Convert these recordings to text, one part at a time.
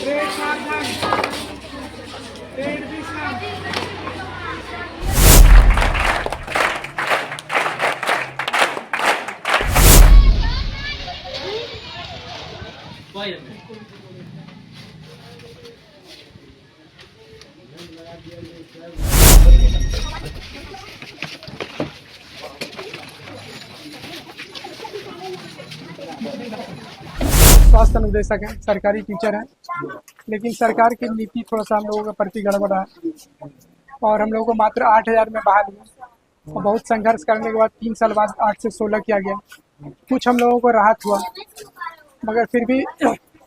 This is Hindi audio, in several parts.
रेड सावधान, रेड भी स्वास्थ्य अनुदेशक हैं, सरकारी टीचर हैं, लेकिन सरकार की नीति थोड़ा सा हम लोगों के प्रति गड़बड़ है और हम लोगों को मात्र 8,000 में बहाल हुआ और बहुत संघर्ष करने के बाद 3 साल बाद 8 से 16 किया गया। कुछ हम लोगों को राहत हुआ, मगर फिर भी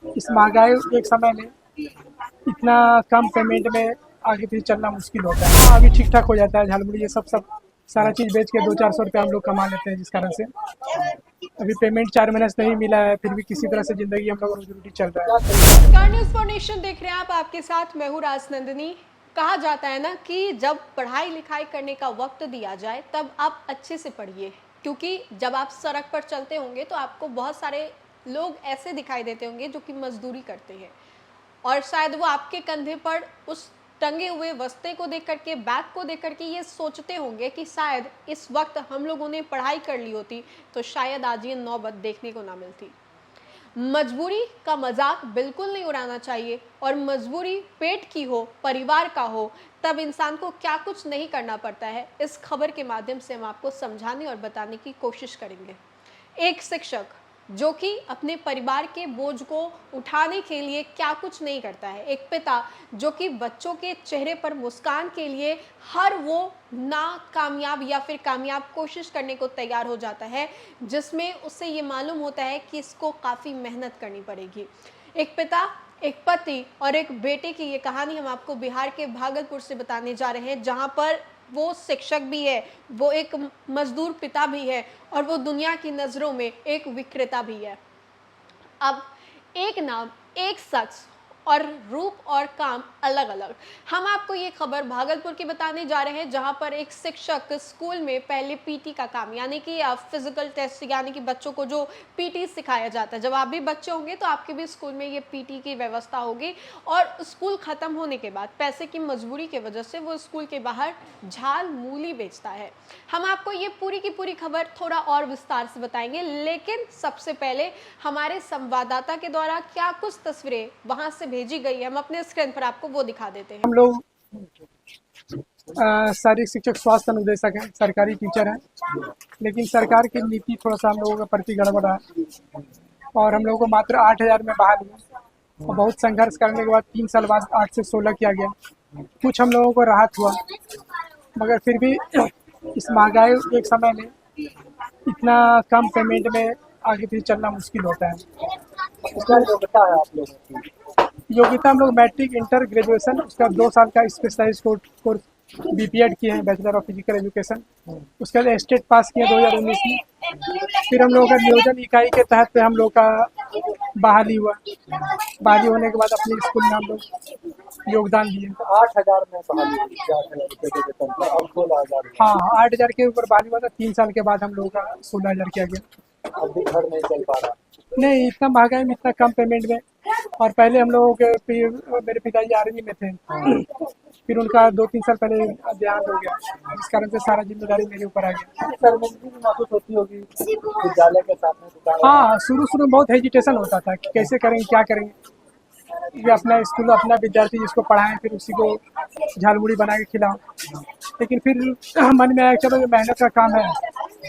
इस महंगाई एक समय में इतना कम पेमेंट में आगे फिर चलना मुश्किल होता है। हाँ, अभी ठीक ठाक हो जाता है, झालमुड़ी ये सब सारा चीज़ बेच के 200-400 रुपये हम लोग कमा लेते हैं, जिस कारण से अभी पेमेंट 4 महीने से नहीं मिला है, फिर भी किसी तरह से जिंदगी हम लोग रोजी रोटी चल रहा है। नमस्कार, न्यूज़ फॉर नेशन देख रहे हैं आप, आपके साथ मैं हूं राजनंदिनी। कहा जाता है ना कि जब पढ़ाई लिखाई करने का वक्त दिया जाए तब आप अच्छे से पढ़िए, क्योंकि जब आप सड़क पर चलते होंगे तो आपको बहुत सारे लोग ऐसे दिखाई देते होंगे जो कि मजदूरी करते हैं और शायद वो आपके कंधे पर उस टंगे हुए वस्ते को देख करके, बैग को देख करके ये सोचते होंगे कि शायद इस वक्त हम लोगों ने पढ़ाई कर ली होती तो शायद आज ये नौबत देखने को ना मिलती। मजबूरी का मजाक बिल्कुल नहीं उड़ाना चाहिए, और मजबूरी पेट की हो, परिवार का हो, तब इंसान को क्या कुछ नहीं करना पड़ता है, इस खबर के माध्यम से हम आपको समझाने और बताने की कोशिश करेंगे। एक शिक्षक जो कि अपने परिवार के बोझ को उठाने के लिए क्या कुछ नहीं करता है, एक पिता जो कि बच्चों के चेहरे पर मुस्कान के लिए हर वो नाकामयाब या फिर कामयाब कोशिश करने को तैयार हो जाता है जिसमें उससे ये मालूम होता है कि इसको काफ़ी मेहनत करनी पड़ेगी। एक पिता, एक पति और एक बेटे की ये कहानी हम आपको बिहार के भागलपुर से बताने जा रहे हैं, जहाँ पर वो शिक्षक भी है, वो एक मजदूर पिता भी है और वो दुनिया की नज़रों में एक विक्रेता भी है। अब एक नाम, एक शख्स और रूप और काम अलग अलग। हम आपको ये खबर भागलपुर की बताने जा रहे हैं, जहां पर एक शिक्षक स्कूल में पहले पीटी का काम, यानी कि फिजिकल टेस्ट, यानी कि बच्चों को जो पीटी सिखाया जाता है, जब आप भी बच्चे होंगे तो आपके भी स्कूल में ये पीटी की व्यवस्था होगी। और स्कूल ख़त्म होने के बाद पैसे की मजबूरी की वजह से वो स्कूल के बाहर झाल मूली बेचता है। हम आपको ये पूरी की पूरी खबर थोड़ा और विस्तार से बताएंगे, लेकिन सबसे पहले हमारे संवाददाता के द्वारा क्या कुछ तस्वीरें वहां से भेजी गई है, हम अपने स्क्रीन पर आपको वो दिखा देते हैं। हम लोग शारीरिक शिक्षक स्वास्थ्य अनुदेशक हैं, सरकारी टीचर हैं, लेकिन सरकार की नीति थोड़ा सा हम लोगों के प्रति गड़बड़ है और हम लोगों को मात्र 8,000 में बहाल हुआ और बहुत संघर्ष करने के बाद 3 साल बाद 8 से 16 किया गया। कुछ हम लोगों को राहत हुआ, मगर फिर भी इस महंगाई एक समय में इतना कम पेमेंट में आगे फिर चलना मुश्किल होता है। इसका योग्यता है आप लोगों की? योग्यता हम लोग मैट्रिक, इंटर, ग्रेजुएशन, उसका 2 साल का स्पेशलाइज कोर्स बीपीएड किए हैं, बैचलर ऑफ फिजिकल एजुकेशन। उसके बाद स्टेट पास किए 2019 में। फिर हम लोगों का नियोजन इकाई के तहत पे हम लोग का बहाली हुआ। बहाली होने के बाद अपने स्कूल में हम लोग योगदान दिए। 8,000 में बहाली हुई, 8,000 रुपये के वेतन पर, अब 16,000। हाँ, 8,000 के ऊपर बहाली हुआ था। 3 साल के बाद हम लोगों का 16,000 किया गया। अब भी घर नहीं चल पा रहा। नहीं, इतना महंगाई में, इतना कम पेमेंट में। और पहले हम लोगों के मेरे पिताजी आर्मी में थे, फिर उनका 2-3 साल पहले देहांत हो गया, जिस कारण से सारा जिम्मेदारी मेरे ऊपर आ गया। शर्मिंदगी भी महसूस होती होगी विद्यालय के सामने दुकान? हाँ, शुरू में बहुत हेजिटेशन होता था कि कैसे करेंगे, क्या करेंगे। ये अपना स्कूल, अपना विद्यार्थी जिसको पढ़ाएं, फिर उसी को झालमुड़ी बना के खिलाओ। लेकिन फिर मन में आया चलो ये मेहनत का काम है,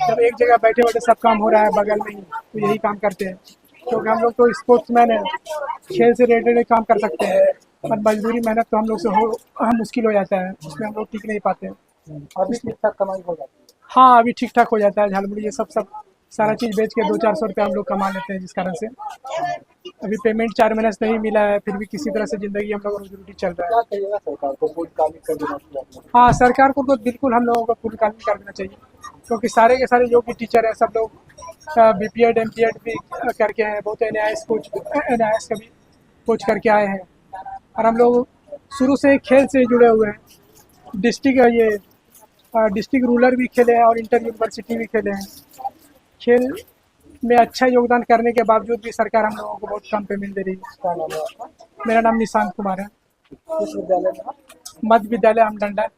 जब एक जगह बैठे बैठे सब काम हो रहा है बगल में ही, तो यही काम करते हैं। क्योंकि हम लोग तो स्पोर्ट्समैन है, खेल से रिलेटेड काम कर सकते हैं, पर मजदूरी मेहनत तो हम लोग से मुश्किल हो जाता है, उसमें हम लोग टिक नहीं पाते हैं। अभी ठीक ठाक कमाई हो जाती है? हाँ, अभी ठीक ठाक हो जाता है, झालमुड़ी ये सब सारा चीज़ बेच के 200-400 रुपये हम लोग कमा लेते हैं, जिस कारण से अभी पेमेंट 4 महीने से नहीं मिला है, फिर भी किसी तरह से जिंदगी हम लोग रोजी रोटी चल रहा है। क्या चाहिएगा सरकार को? पूर्णकालिक कर देना चाहिए? हाँ, सरकार को तो बिल्कुल हम लोगों को पूर्णकालिक कर देना चाहिए, क्योंकि सारे के सारे योग्य टीचर हैं, सब लोग बीपीएड एमपीएड भी करके हैं, बहुत एनआईएस का भी कोच करके आए हैं। और हम लोग शुरू से खेल से जुड़े हुए हैं। डिस्ट्रिक्ट रूरल भी खेले हैं और इंटर यूनिवर्सिटी भी खेले हैं। खेल में अच्छा योगदान करने के बावजूद भी सरकार हम लोगों को बहुत कम पेमेंट दे रही है। क्या नाम है आपका? मेरा नाम निशांत कुमार है, किस विद्यालय में आप? मध्य विद्यालय आमडंडा।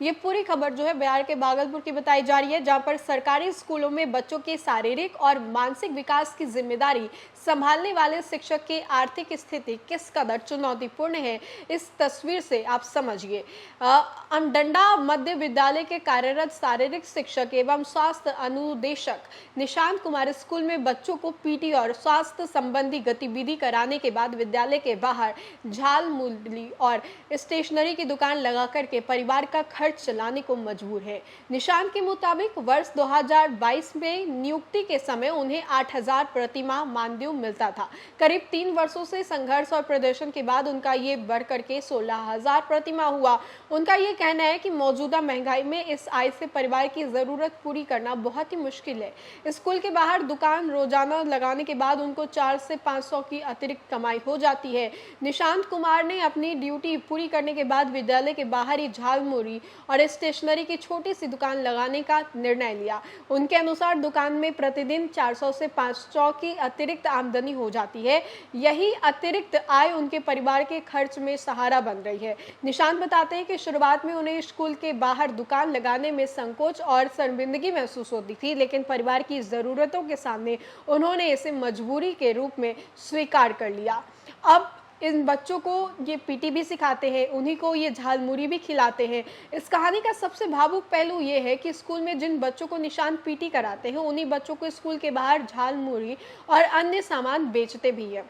ये पूरी खबर जो है बिहार के भागलपुर की बताई जा रही है, जहां पर सरकारी स्कूलों में बच्चों के शारीरिक और मानसिक विकास की जिम्मेदारी संभालने वाले शिक्षक की आर्थिक स्थिति किस कदर चुनौतीपूर्ण है, इस तस्वीर से आप समझिए। आमडंडा मध्य विद्यालय के कार्यरत शारीरिक शिक्षक एवं स्वास्थ्य अनुदेशक निशांत कुमार स्कूल में बच्चों को पीटी और स्वास्थ्य संबंधी गतिविधि कराने के बाद विद्यालय के बाहर झाल मूली और स्टेशनरी की दुकान लगा करके परिवार का खर्च चलाने को मजबूर है। निशांत के मुताबिक वर्ष 2022 में नियुक्ति के समय उन्हें 8,000 प्रतिमाह मानदेय मिलता था। करीब 3 वर्षों से संघर्ष और प्रदर्शन के बाद उनका ये बढ़ करके 16,000 प्रतिमाह हुआ। उनका ये कहना है कि मौजूदा महंगाई में इस आय से परिवार की जरूरत पूरी करना बहुत ही मुश्किल है। स्कूल के बाहर दुकान रोजाना लगाने के बाद उनको 400 से 500 की अतिरिक्त कमाई हो जाती है। निशांत कुमार ने अपनी ड्यूटी पूरी करने के बाद विद्यालय के बाहर ही झालमुरी और स्टेशनरी की छोटी सी दुकान लगाने का निर्णय लिया। उनके अनुसार दुकान में प्रतिदिन 400 से 500 की अतिरिक्त आमदनी हो जाती है। यही अतिरिक्त आय उनके परिवार के खर्च में सहारा बन रही है। निशांत बताते हैं कि शुरुआत में उन्हें स्कूल के बाहर दुकान लगाने में संकोच और शर्मिंदगी महसूस होती थी, लेकिन परिवार की जरूरतों के सामने उन्होंने इसे मजबूरी के रूप में स्वीकार कर लिया। अब इन बच्चों को ये पीटी भी सिखाते हैं, उन्हीं को ये झालमुरी भी खिलाते हैं। इस कहानी का सबसे भावुक पहलू ये है कि स्कूल में जिन बच्चों को निशांत पीटी कराते हैं, उन्हीं बच्चों को स्कूल के बाहर झालमुरी और अन्य सामान बेचते भी हैं।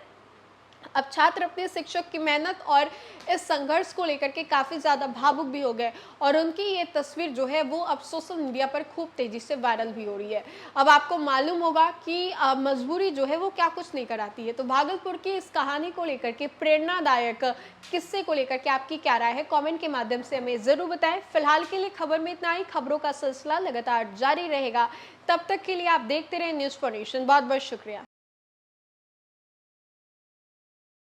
अब छात्र अपने शिक्षक की मेहनत और इस संघर्ष को लेकर के काफ़ी ज़्यादा भावुक भी हो गए और उनकी ये तस्वीर जो है वो अब सोशल मीडिया पर खूब तेज़ी से वायरल भी हो रही है। अब आपको मालूम होगा कि मजबूरी जो है वो क्या कुछ नहीं कराती है। तो भागलपुर की इस कहानी को लेकर के प्रेरणादायक किस्से को लेकर के आपकी क्या राय है, कमेंट के माध्यम से हमें ज़रूर बताएं। फिलहाल के लिए खबर में इतना ही। खबरों का सिलसिला लगातार जारी रहेगा। तब तक के लिए आप देखते रहें न्यूज़ फॉर नेशन। बहुत बहुत शुक्रिया।